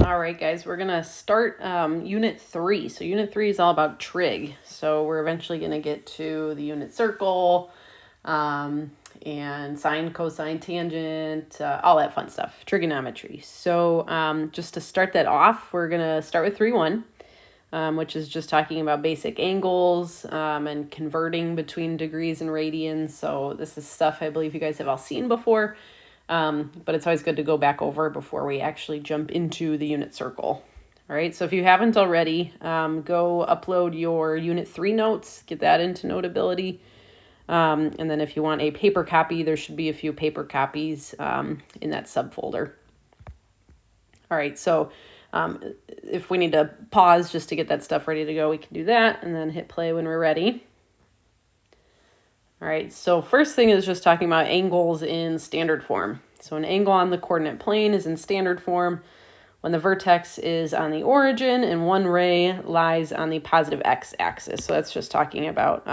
All right, guys, we're going to start Unit 3. So Unit 3 is all about trig. So we're eventually going to get to the unit circle and sine, cosine, tangent, all that fun stuff, trigonometry. So just to start that off, we're going to start with 3-1, which is just talking about basic angles and converting between degrees and radians. So this is stuff I believe you guys have all seen before. But it's always good to go back over before we actually jump into the unit circle. All right, so if you haven't already, go upload your Unit 3 notes, get that into Notability. And then if you want a paper copy, there should be a few paper copies in that subfolder. All right, so if we need to pause just to get that stuff ready to go, we can do that and then hit play when we're ready. All right, so first thing is just talking about angles in standard form. So an angle on the coordinate plane is in standard form when the vertex is on the origin and one ray lies on the positive x-axis. So that's just talking about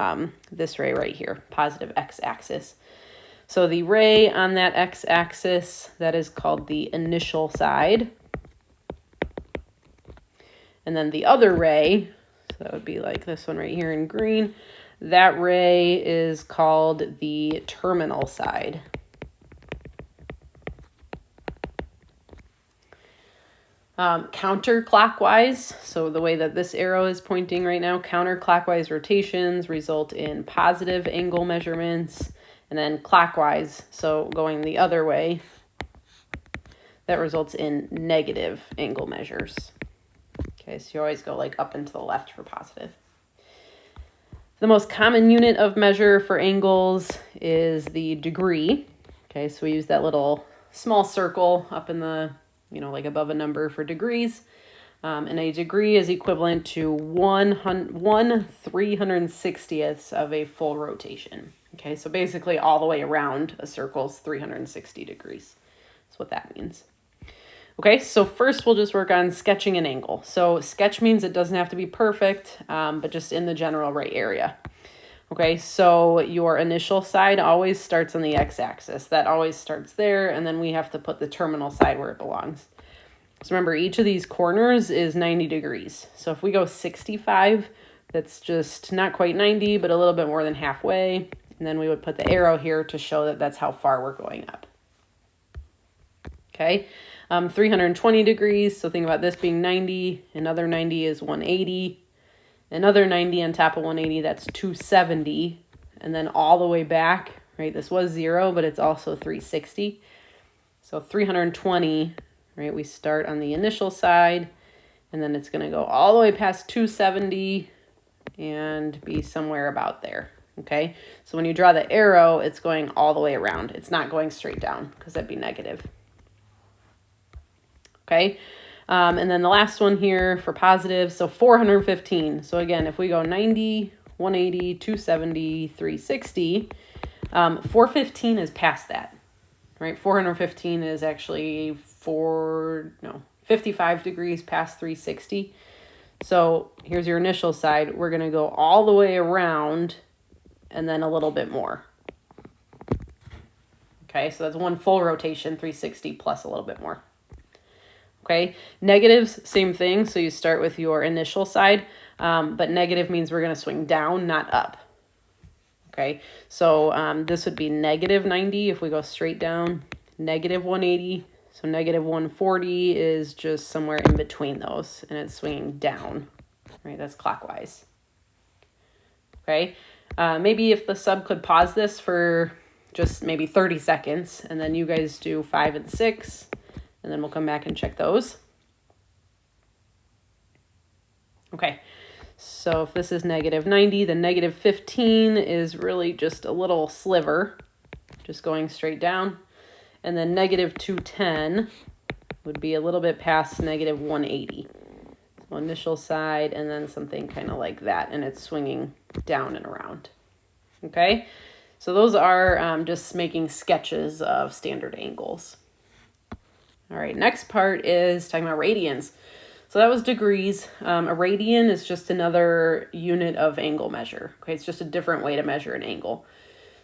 this ray right here, positive x-axis. So the ray on that x-axis, that is called the initial side. And then the other ray, so that would be like this one right here in green, that ray is called the terminal side. Counterclockwise, so the way that this arrow is pointing right now, counterclockwise rotations result in positive angle measurements, and then clockwise, so going the other way, that results in negative angle measures. Okay, so you always go like up and to the left for positive. The most common unit of measure for angles is the degree. Okay, so we use that little small circle up in the, like above a number for degrees. And a degree is equivalent to 1/360th of a full rotation. Okay, so basically all the way around a circle is 360 degrees. That's what that means. Okay, so first we'll just work on sketching an angle. So sketch means it doesn't have to be perfect, but just in the general right area. Okay, so your initial side always starts on the x-axis. That always starts there, and then we have to put the terminal side where it belongs. So remember, each of these corners is 90 degrees. So if we go 65, that's just not quite 90, but a little bit more than halfway. And then we would put the arrow here to show that that's how far we're going up. Okay. 320 degrees, so think about this being 90, another 90 is 180, another 90 on top of 180, that's 270, and then all the way back, right, this was 0, but it's also 360, so 320, right, we start on the initial side, and then it's going to go all the way past 270 and be somewhere about there, okay? So when you draw the arrow, it's going all the way around. It's not going straight down, because that'd be negative. Okay, and then the last one here for positive, so 415. So again, if we go 90, 180, 270, 360, 415 is past that, right? 415 is actually 55 degrees past 360. So here's your initial side. We're going to go all the way around and then a little bit more. Okay, so that's one full rotation, 360 plus a little bit more. Okay, negatives, same thing. So you start with your initial side, but negative means we're going to swing down, not up. Okay, so this would be negative 90 if we go straight down, negative 180. So negative 140 is just somewhere in between those, and it's swinging down, right? That's clockwise. Okay, maybe if the sub could pause this for just maybe 30 seconds, and then you guys do 5 and 6. And then we'll come back and check those. Okay, so if this is negative 90, then negative 15 is really just a little sliver, just going straight down. And then negative 210 would be a little bit past negative 180. So initial side and then something kind of like that, and it's swinging down and around. Okay, so those are just making sketches of standard angles. All right, next part is talking about radians. So that was degrees. A radian is just another unit of angle measure. Okay, it's just a different way to measure an angle.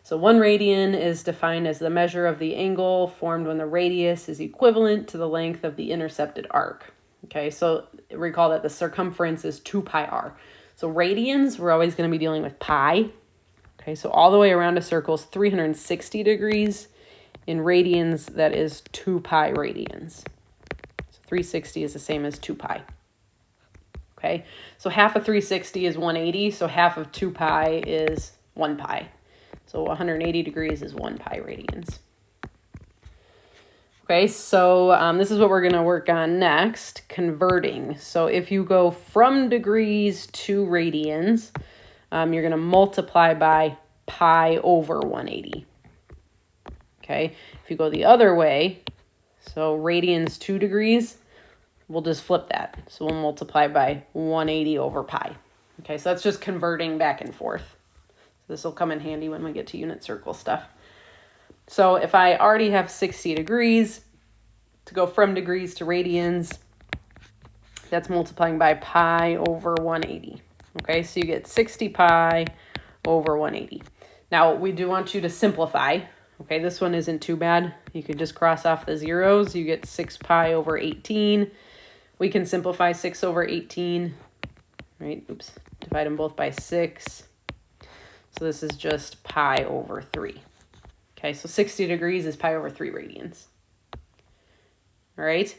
So 1 radian is defined as the measure of the angle formed when the radius is equivalent to the length of the intercepted arc. Okay, so recall that the circumference is 2 pi r. So radians, we're always going to be dealing with pi. Okay, so all the way around a circle is 360 degrees. In radians, that is 2 pi radians. So 360 is the same as 2 pi. Okay, so half of 360 is 180, so half of 2 pi is 1 pi. So 180 degrees is 1 pi radians. Okay, so this is what we're going to work on next, converting. So if you go from degrees to radians, you're going to multiply by pi over 180. Okay, if you go the other way, so radians 2 degrees, we'll just flip that. So we'll multiply by 180 over pi. Okay, so that's just converting back and forth. So this will come in handy when we get to unit circle stuff. So if I already have 60 degrees, to go from degrees to radians, that's multiplying by pi over 180. Okay, so you get 60 pi over 180. Now, we do want you to simplify. Okay, this one isn't too bad. You could just cross off the zeros. You get 6 pi over 18. We can simplify 6 over 18, right? Oops, divide them both by 6. So this is just pi over 3. Okay, so 60 degrees is pi over 3 radians. All right,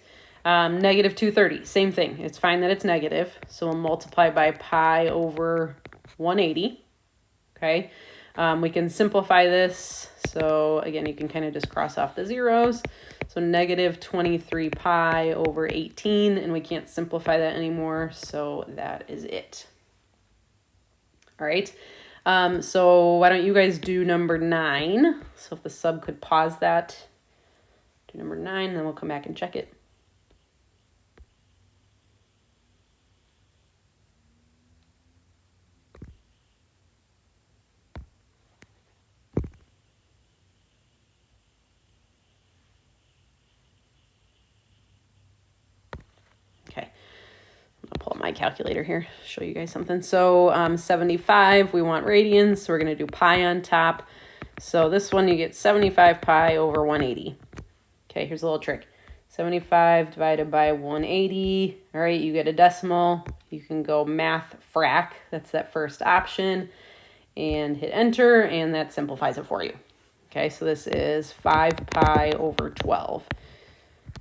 negative 230, same thing. It's fine that it's negative. So we'll multiply by pi over 180. Okay, we can simplify this. So again, you can kind of just cross off the zeros. So negative 23 pi over 18, and we can't simplify that anymore. So that is it. All right. So why don't you guys do number 9? So if the sub could pause that, do number 9, then we'll come back and check it. Okay, I'll pull up my calculator here, show you guys something. So 75, we want radians, so we're going to do pi on top. So this one, you get 75 pi over 180. Okay, here's a little trick. 75 divided by 180. All right, you get a decimal. You can go math frac. That's that first option. And hit enter, and that simplifies it for you. Okay, so this is 5 pi over 12.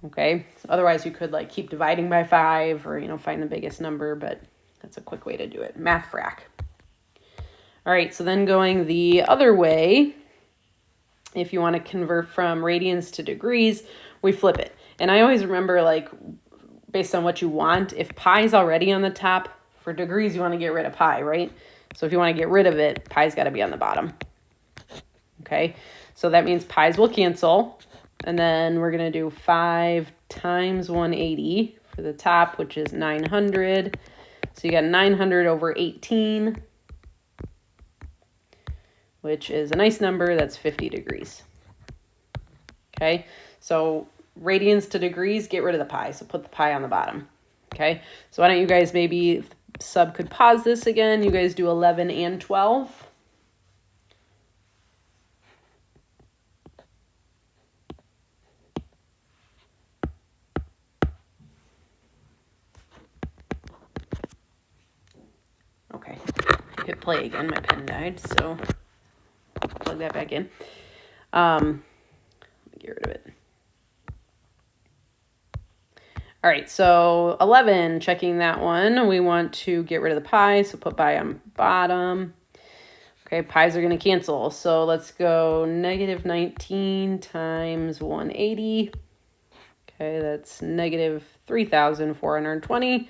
Okay, so otherwise you could like keep dividing by 5 or, find the biggest number, but that's a quick way to do it. Math frac. All right, so then going the other way, if you want to convert from radians to degrees, we flip it. And I always remember, like, based on what you want, if pi is already on the top, for degrees, you want to get rid of pi, right? So if you want to get rid of it, pi's got to be on the bottom. Okay, so that means pi's will cancel. And then we're going to do 5 times 180 for the top, which is 900. So you got 900 over 18, which is a nice number. That's 50 degrees. Okay, so radians to degrees, get rid of the pi. So put the pi on the bottom. Okay, so why don't you guys maybe, if sub could pause this again, you guys do 11 and 12. Okay, hit play again. My pen died, so plug that back in. Get rid of it. All right, so 11, checking that one. We want to get rid of the pi, so put pi on bottom. Okay, pi's are going to cancel. So let's go negative 19 times 180. Okay, that's negative 3,420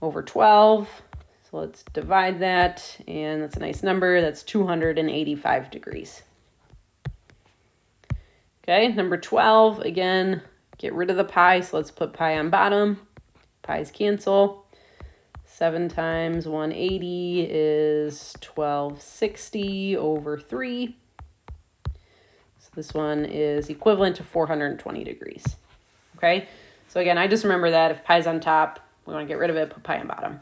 over 12. So let's divide that, and that's a nice number. That's 285 degrees. Okay, number 12, again, get rid of the pi, so let's put pi on bottom. Pi's cancel. 7 times 180 is 1260 over 3. So this one is equivalent to 420 degrees. Okay, so again, I just remember that if pi's on top, we want to get rid of it, put pi on bottom.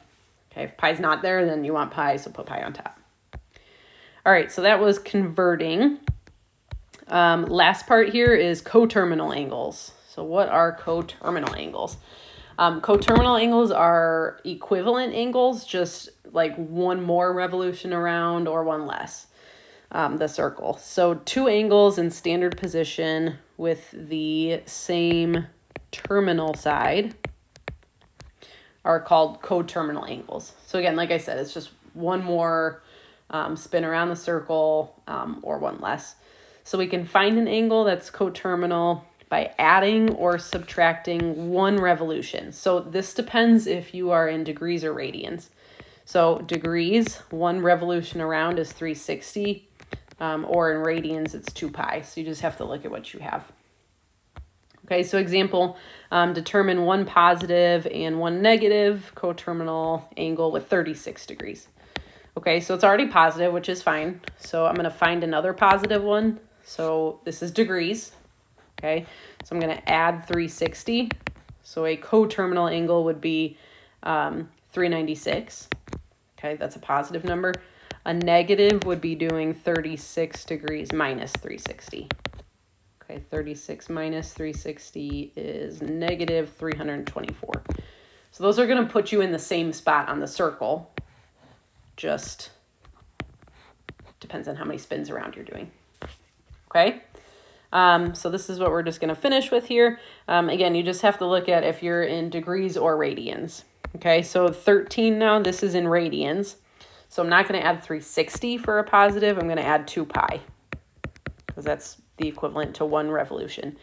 Okay, if pi's not there, then you want pi, so put pi on top. All right, so that was converting. Last part here is coterminal angles. So what are coterminal angles? Coterminal angles are equivalent angles, just like one more revolution around or one less, the circle. So two angles in standard position with the same terminal side are called coterminal angles. So again, like I said, it's just one more spin around the circle or one less. So we can find an angle that's coterminal by adding or subtracting one revolution. So this depends if you are in degrees or radians. So degrees, one revolution around is 360, or in radians, it's 2 pi. So you just have to look at what you have. Okay, so example, determine one positive and one negative coterminal angle with 36 degrees. Okay, so it's already positive, which is fine. So I'm going to find another positive one. So this is degrees. Okay, so I'm going to add 360. So a coterminal angle would be 396. Okay, that's a positive number. A negative would be doing 36 degrees minus 360. Okay, 36 minus 360 is negative 324. So those are going to put you in the same spot on the circle. Just depends on how many spins around you're doing. Okay, so this is what we're just going to finish with here. Again, you just have to look at if you're in degrees or radians. Okay, so 13 now, this is in radians. So I'm not going to add 360 for a positive. I'm going to add 2 pi because that's the equivalent to one revolution,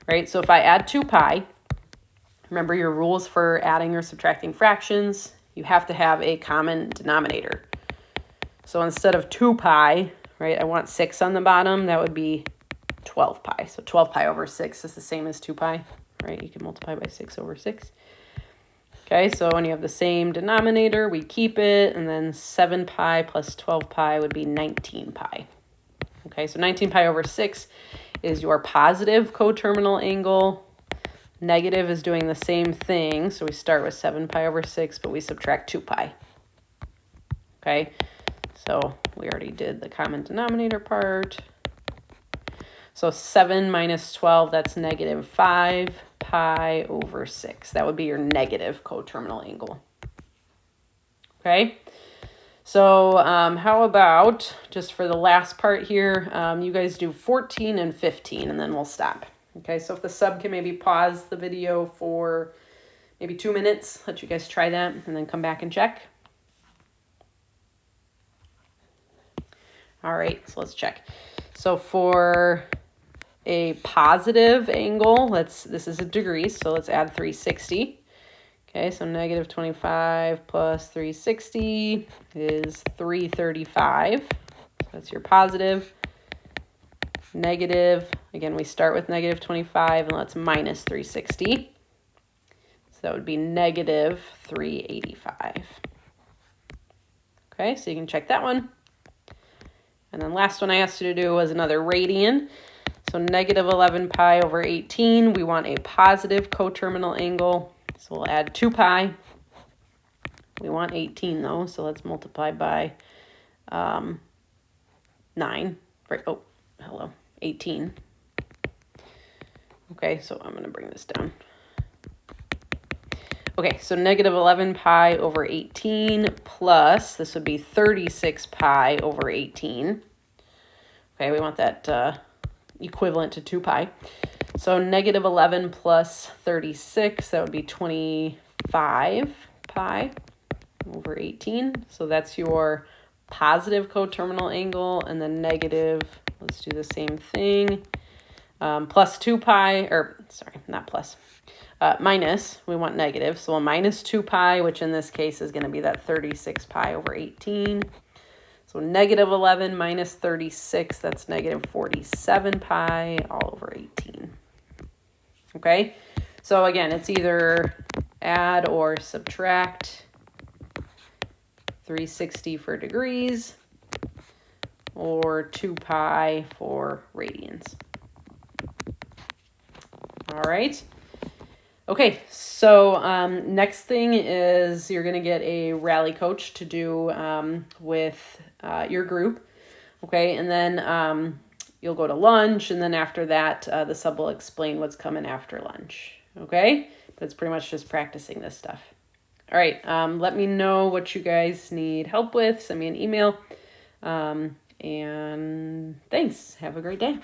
right? So if I add 2 pi, remember your rules for adding or subtracting fractions, you have to have a common denominator. So instead of 2 pi, right, I want 6 on the bottom, that would be 12 pi. So 12 pi over 6 is the same as 2 pi, right? You can multiply by 6 over 6. Okay, so when you have the same denominator, we keep it, and then 7 pi plus 12 pi would be 19 pi. Okay, so 19 pi over 6 is your positive coterminal angle. Negative is doing the same thing, so we start with 7 pi over 6, but we subtract 2 pi. Okay, so we already did the common denominator part. So 7 minus 12, that's negative 5 pi over 6. That would be your negative coterminal angle. Okay, so how about, just for the last part here, you guys do 14 and 15, and then we'll stop. Okay, so if the sub can maybe pause the video for maybe 2 minutes, let you guys try that, and then come back and check. All right, so let's check. So for a positive angle, this is a degree, so let's add 360. Okay, so negative 25 plus 360 is 335. So that's your positive. Negative, again, we start with negative 25 and let's minus 360. So that would be negative 385. Okay, so you can check that one. And then last one I asked you to do was another radian. So negative 11 pi over 18, we want a positive coterminal angle. So we'll add 2 pi. We want 18 though, so let's multiply by 9. Right, oh, hello, 18. Okay, so I'm going to bring this down. Okay, so negative 11 pi over 18 plus, this would be 36 pi over 18. Okay, we want that equivalent to 2 pi. So negative 11 plus 36, that would be 25 pi over 18. So that's your positive coterminal angle, and then negative, let's do the same thing, plus 2 pi, or sorry, not plus, minus, we want negative. So we'll minus 2 pi, which in this case is going to be that 36 pi over 18. So negative 11 minus 36, that's negative 47 pi all over 18. Okay, so again, it's either add or subtract 360 for degrees or 2 pi for radians. All right. Okay, so next thing is you're going to get a rally coach to do with your group. Okay, and then you'll go to lunch, and then after that, the sub will explain what's coming after lunch. Okay, that's pretty much just practicing this stuff. All right, let me know what you guys need help with. Send me an email. And thanks. Have a great day.